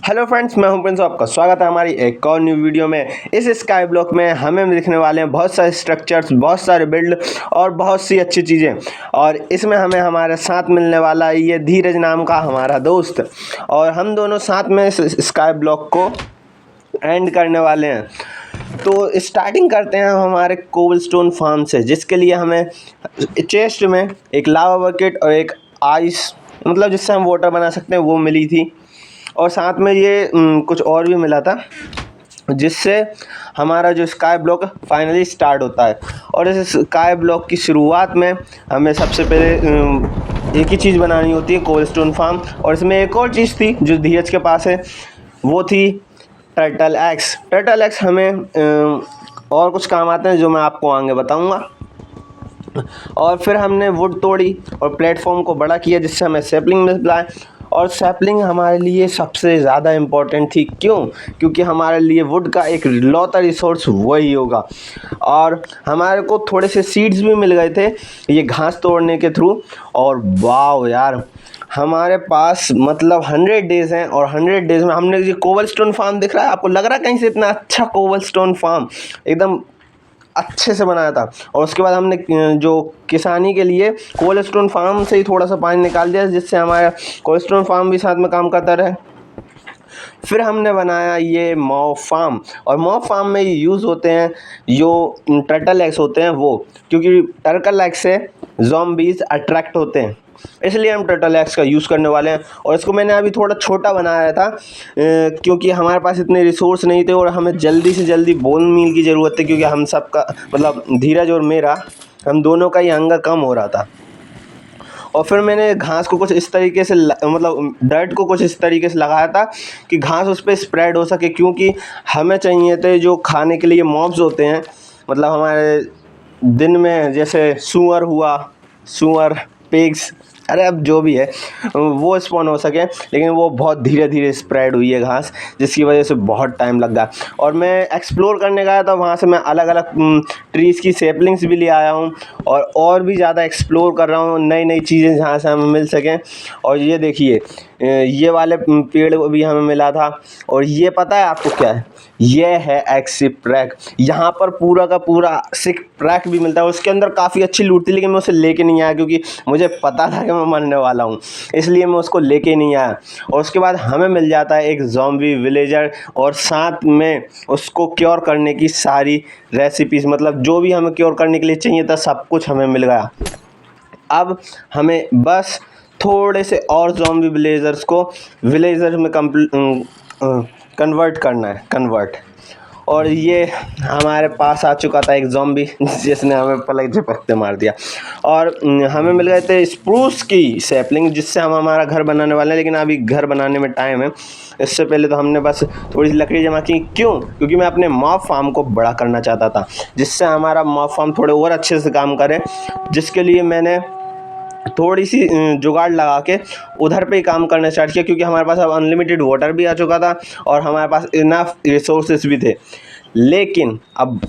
Hello friends, मैं हूं Prince. आपका स्वागत है हमारी एक और न्यू वीडियो में। इस स्काई ब्लॉक में हमें दिखने वाले हैं बहुत सारे स्ट्रक्चर्स, बहुत सारे बिल्ड और बहुत सी अच्छी चीज़ें। और इसमें हमें हमारे साथ मिलने वाला ये धीरज नाम का हमारा दोस्त, और हम दोनों साथ में इस स्काई ब्लॉक को एंड करने वाले हैं। तो स्टार्टिंग करते हैं हम हमारे कोबलस्टोन फार्म से, जिसके लिए हमें चेस्ट में एक लावा बकेट और एक आइस, मतलब जिससे हम वाटर बना सकते हैं, वो मिली थी। और साथ में ये कुछ और भी मिला था, जिससे हमारा जो स्काई ब्लॉक फाइनली स्टार्ट होता है। और इस स्काई ब्लॉक की शुरुआत में हमें सबसे पहले एक ही चीज़ बनानी होती है, कोबलस्टोन फार्म। और इसमें एक और चीज़ थी जो धीरज के पास है, वो थी टर्टल एक्स। टर्टल एक्स हमें और कुछ काम आते हैं जो मैं आपको आगे बताऊंगा। और फिर हमने वुड तोड़ी और प्लेटफॉर्म को बड़ा किया, जिससे हमें सैपलिंग मिला। और सैपलिंग हमारे लिए सबसे ज़्यादा इम्पोर्टेंट थी। क्यों? क्योंकि हमारे लिए वुड का एक लौता रिसोर्स वही होगा। और हमारे को थोड़े से सीड्स भी मिल गए थे ये घास तोड़ने के थ्रू। और वाह यार, हमारे पास मतलब 100 डेज़ हैं, और 100 डेज़ में हमने ये कोबलस्टोन फार्म दिख रहा है आपको, लग रहा है कहीं से इतना अच्छा कोबलस्टोन फार्म एकदम अच्छे से बनाया था। और उसके बाद हमने जो किसानी के लिए कोबलस्टोन फार्म से ही थोड़ा सा पानी निकाल दिया, जिससे हमारा कोबलस्टोन फार्म भी साथ में काम करता रहे। फिर हमने बनाया ये मॉब फार्म, और मॉब फार्म में यूज़ होते हैं जो टर्टल एग्स होते हैं वो, क्योंकि टर्टल एग्स से ज़ॉम्बीज़ अट्रैक्ट होते हैं, इसलिए हम टर्टल एग्स का यूज़ करने वाले हैं। और इसको मैंने अभी थोड़ा छोटा बनाया था क्योंकि हमारे पास इतने रिसोर्स नहीं थे, और हमें जल्दी से जल्दी बोन मील की ज़रूरत थी, क्योंकि हम सबका मतलब धीरज और मेरा, हम दोनों का ही हंगर कम हो रहा था। और फिर मैंने घास को कुछ इस तरीके से मतलब डर्ट को कुछ इस तरीके से लगाया था कि घास उस पर स्प्रेड हो सके, क्योंकि हमें चाहिए थे जो खाने के लिए मॉब्स होते हैं, मतलब हमारे दिन में जैसे सूअर हुआ, सूअर, पिग्स, अरे अब जो भी है वो स्पॉन हो सके। लेकिन वो बहुत धीरे धीरे स्प्रेड हुई है घास, जिसकी वजह से बहुत टाइम लग गया। और मैं एक्सप्लोर करने गया था, वहाँ से मैं अलग अलग ट्रीज़ की सेपलिंग्स भी ले आया हूँ, और भी ज़्यादा एक्सप्लोर कर रहा हूँ, नई नई चीज़ें जहाँ से हमें मिल सकें। और ये देखिए, ये वाले पेड़ भी हमें मिला था। और ये पता है आपको क्या है? ये है एक्सिप्रैक। यहाँ पर पूरा का पूरा सिप्रैक भी मिलता है। उसके अंदर काफ़ी अच्छी लूट थी, लेकिन मैं उसे लेके नहीं आया, क्योंकि मुझे पता था कि मैं मरने वाला हूँ, इसलिए मैं उसको लेके नहीं आया। और उसके बाद हमें मिल जाता है एक ज़ॉम्बी विलेजर, और साथ में उसको क्योर करने की सारी रेसिपीज़, मतलब जो भी हमें क्योर करने के लिए चाहिए था सब कुछ हमें मिल गया। अब हमें बस थोड़े से और ज़ॉम्बी विलेजर्स को विलेजर में कन्वर्ट करना है, कन्वर्ट। और ये हमारे पास आ चुका था एक ज़ॉम्बी, जिसने हमें पलक झपकते मार दिया। और हमें मिल गए थे स्प्रूस की सैपलिंग, जिससे हम हमारा घर बनाने वाले हैं। लेकिन अभी घर बनाने में टाइम है, इससे पहले तो हमने बस थोड़ी सी लकड़ी जमा की। क्यों? क्योंकि मैं अपने मॉब फार्म को बड़ा करना चाहता था, जिससे हमारा मॉब फार्म थोड़े और अच्छे से काम करे, जिसके लिए मैंने थोड़ी सी जुगाड़ लगा के उधर पे ही काम करना स्टार्ट किया। क्योंकि हमारे पास अब अनलिमिटेड वाटर भी आ चुका था, और हमारे पास इनफ रिसोर्सेज भी थे। लेकिन अब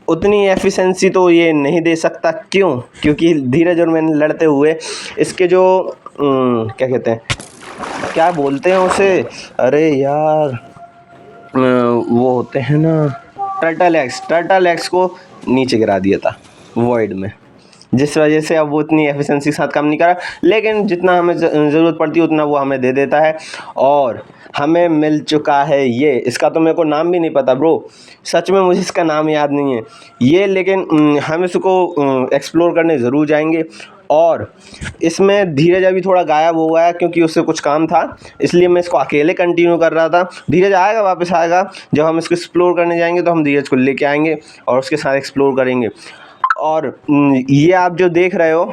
उतनी एफिशिएंसी तो ये नहीं दे सकता। क्यों? क्योंकि धीरज और मैंने लड़ते हुए इसके जो क्या कहते हैं, क्या बोलते हैं उसे, अरे यार वो होते हैं ना, टर्टल एक्स को नीचे गिरा दिया था वॉइड में, जिस वजह से अब वो उतनी एफिशिएंसी के साथ काम नहीं कर रहा। लेकिन जितना हमें ज़रूरत पड़ती है उतना वो हमें दे देता है। और हमें मिल चुका है ये, इसका तो मेरे को नाम भी नहीं पता ब्रो, सच में मुझे इसका नाम याद नहीं है ये। लेकिन हम इसको एक्सप्लोर करने ज़रूर जाएंगे। और इसमें धीरज अभी थोड़ा गायब हो गया, क्योंकि उससे कुछ काम था, इसलिए मैं इसको अकेले कंटिन्यू कर रहा था। धीरज आएगा, वापस आएगा, जब हम इसको एक्सप्लोर करने जाएंगे तो हम धीरज को लेके आएंगे और उसके साथ एक्सप्लोर करेंगे। और ये आप जो देख रहे हो,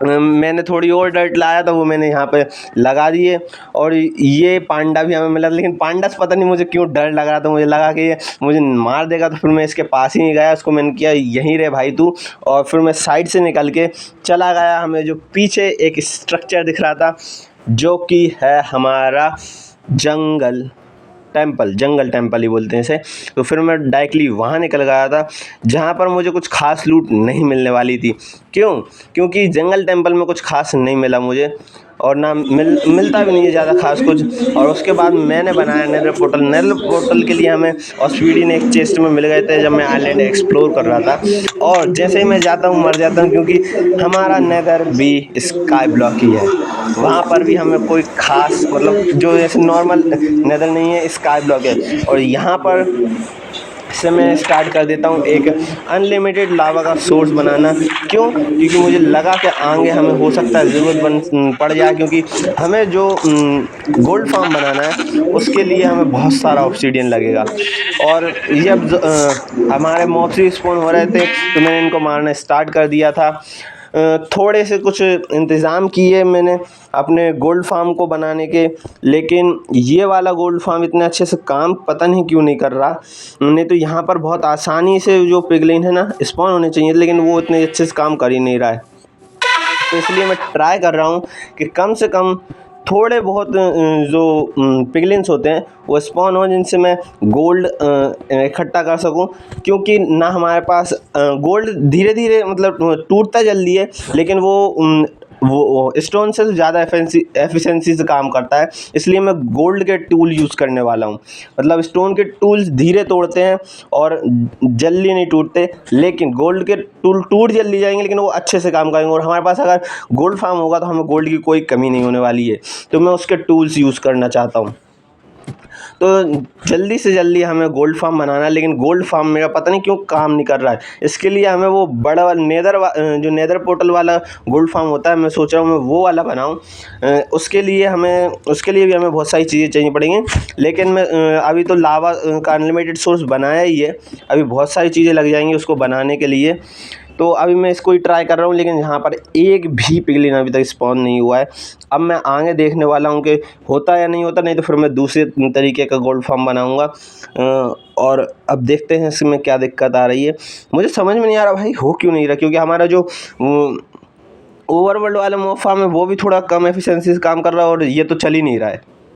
मैंने थोड़ी और डर्ट लाया था, वो मैंने यहाँ पे लगा दिए। और ये पांडा भी हमें मिला, लेकिन पांडा से पता नहीं मुझे क्यों डर लग रहा था, मुझे लगा कि ये मुझे मार देगा। तो फिर मैं इसके पास ही नहीं गया, उसको मैंने किया यहीं रहे भाई तू। और फिर मैं साइड से निकल के चला गया। हमें जो पीछे एक स्ट्रक्चर दिख रहा था, जो कि है हमारा जंगल टेम्पल ही बोलते हैं इसे। तो फिर मैं डायरेक्टली वहाँ निकल गया था, जहाँ पर मुझे कुछ खास लूट नहीं मिलने वाली थी। क्यों? क्योंकि जंगल टेम्पल में कुछ खास नहीं मिला मुझे। और ना मिलता भी नहीं है ज़्यादा खास कुछ। और उसके बाद मैंने बनाया नेदर पोर्टल। नेदर पोर्टल के लिए हमें ऑब्सीडियन एक चेस्ट में मिल गए थे जब मैं आइलैंड एक्सप्लोर कर रहा था। और जैसे ही मैं जाता हूँ मर जाता हूँ, क्योंकि हमारा नेदर भी स्काई ब्लॉक ही है। वहाँ पर भी हमें कोई खास मतलब जो जैसे नॉर्मल नेदर नहीं है, स्काई ब्लॉक है। और यहाँ पर से मैं स्टार्ट कर देता हूँ एक अनलिमिटेड लावा का सोर्स बनाना। क्यों? क्योंकि मुझे लगा कि आगे हमें हो सकता है ज़रूरत पड़ जाए, क्योंकि हमें जो गोल्ड फार्म बनाना है उसके लिए हमें बहुत सारा ऑब्सीडियन लगेगा। और जब हमारे मॉब्स भी स्पॉन हो रहे थे तो मैंने इनको मारना स्टार्ट कर दिया था। थोड़े से कुछ इंतज़ाम किए मैंने अपने गोल्ड फार्म को बनाने के, लेकिन ये वाला गोल्ड फार्म इतने अच्छे से काम पता नहीं क्यों नहीं कर रहा। नहीं तो यहाँ पर बहुत आसानी से जो पिगलिन है ना स्पॉन होने चाहिए, लेकिन वो इतने अच्छे से काम कर ही नहीं रहा है। तो इसलिए मैं ट्राई कर रहा हूँ कि कम से कम थोड़े बहुत जो पिगलिन्स होते हैं वो स्पॉन हो, जिनसे मैं गोल्ड इकट्ठा कर सकूं। क्योंकि ना हमारे पास गोल्ड धीरे धीरे मतलब टूटता जल्दी है, लेकिन वो स्टोन से ज़्यादा एफिशिएंसी से काम करता है। इसलिए मैं गोल्ड के टूल यूज़ करने वाला हूँ। मतलब स्टोन के टूल्स धीरे तोड़ते हैं और जल्दी नहीं टूटते, लेकिन गोल्ड के टूल टूट जल्दी जाएंगे लेकिन वो अच्छे से काम करेंगे। और हमारे पास अगर गोल्ड फार्म होगा तो हमें गोल्ड की कोई कमी नहीं होने वाली है। तो मैं उसके टूल्स यूज़ करना चाहता हूँ। तो जल्दी से जल्दी हमें गोल्ड फार्म बनाना है, लेकिन गोल्ड फार्म मेरा पता नहीं क्यों काम नहीं कर रहा है। इसके लिए हमें वो बड़ा वाला जो नेदर पोर्टल वाला गोल्ड फार्म होता है, मैं सोच रहा हूँ मैं वो वाला बनाऊँ। उसके लिए भी हमें बहुत सारी चीज़ें चाहिए पड़ेंगी। लेकिन मैं अभी तो लावा का अनलिमिटेड सोर्स बनाया ही है, अभी बहुत सारी चीज़ें लग जाएंगी उसको बनाने के लिए। तो अभी मैं इसको ही ट्राई कर रहा हूँ, लेकिन यहाँ पर एक भी पिगलिन अभी तक स्पॉन नहीं हुआ है। अब मैं आगे देखने वाला हूँ कि होता या नहीं होता, नहीं तो फिर मैं दूसरे तरीके का गोल्ड फार्म बनाऊँगा। और अब देखते हैं इसमें क्या दिक्कत आ रही है। मुझे समझ में नहीं आ रहा भाई हो क्यों नहीं रहा, क्योंकि हमारा जो ओवरवर्ल्ड वाला मॉब फार्म है वो भी थोड़ा कम एफिशिएंसी से काम कर रहा है और ये तो चल ही नहीं रहा है।